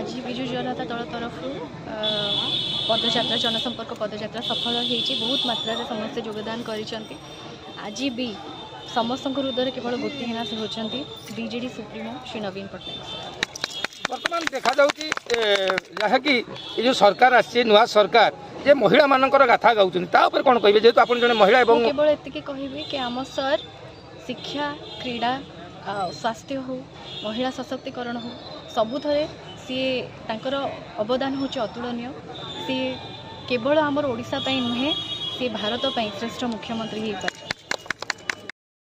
आज विजु जनता दल तरफ पदयात्रा जनसंपर्क पदयात्रा सफल होती बहुत मात्रा समस्ते योगदान करिसेंती। आज भी समस्त हृदय केवल गोटे हाँ से होती बीजेडी सुप्रीमो श्री नवीन पट्टनायक। बर्तमान देखा जहाँकि जो सरकार आसी नुआ सरकार जे महिला मानकर गाथा गाँव कौन कहे जेहतु आप जन महिला केवल एति कहे कि आम सर शिक्षा क्रीड़ा स्वास्थ्य हो महिला सशक्तिकरण हो सबुथरे सी तांकर अवदान होचे अतुलनीय। सी केवल आमर ओडिशा पई नुहे सी भारत पई श्रेष्ठ मुख्यमंत्री ही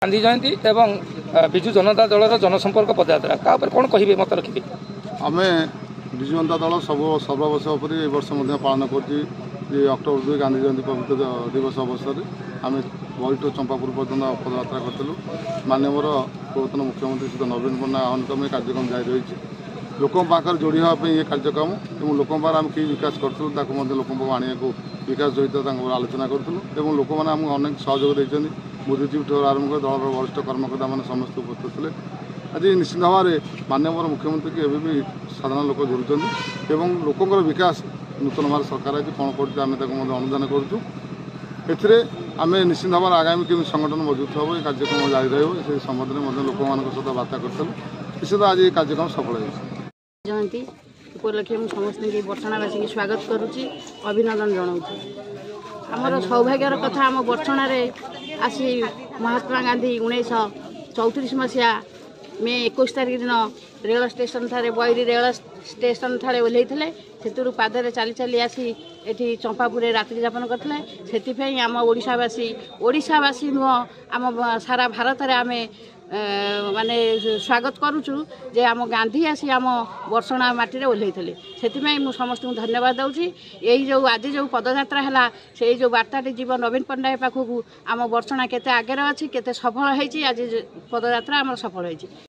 गांधी जयंती एवं विजु जनता दल जनसंपर्क पदयात्रा का कौन कहे मत रखिए। आम विजु जनता दल सब सर्ववर्ष पर वर्ष पालन कर अक्टोबर 2 गांधी जयंती पवित्र दिवस अवसर में आम वरिष्ठ चंपापुर पर्यटन पदयात्रा करूँ। माननीय पूर्वतन मुख्यमंत्री श्री नवीन पट्टनायक आह्वान में कार्यक्रम जारी रही लोकों पाखे जोड़ी हाँपाई ये कार्यक्रम और लोकों पाखे आम कि विकास करूँ लोक आने को विकास सहित आलोचना करूँ लोक मैंने आमको अनेक सहयोग देते बुद्धिजीवी ठार आरंभ कर दल वरिष्ठ कर्मकर्ता मैंने समस्त उपस्थित थे। आज निश्चित भाव में माननीय मुख्यमंत्री की एवं भी साधारण लोक जोड़ुं लोकर विकास नूतन भाव सरकार आज कौन कर अनुदान करें आम निश्चित भाव आगामी केमी संगठन मजबूत हम ये कार्यक्रम जारी रही संबंध में लोक सहित बार्ता करूँ निश्चित आज ये कार्यक्रम सफल हो जयंती उपलक्षे मुझे समस्त बर्षणावासी स्वागत करुच्ची अभिनंदन जनाऊँ। आमर सौभाग्यर कथा आम बर्षणार आसी महात्मा गांधी 1934 मसीहा मे 21 तारिख दिन रेल स्टेशन ठारे बैरी रेल स्टेशन ठारे ओह्लैले से पादरे चली चली आसी एठी चंपापुर रात्रि यापन करते से आम ओडिशावासी नुह आम सारा भारत में आम माने स्वागत करुचु जे आम गांधी आसी आम बर्षणा माटी ओह्लैले से समस्त धन्यवाद दूसरी। यही जो आज जो पदयात्रा है से जो वार्ताटी जीव नवीन पट्टनायक पाखक आम बर्षणा केते आगे अच्छी केते सफल होती आज पदयात्रा आम सफल होती।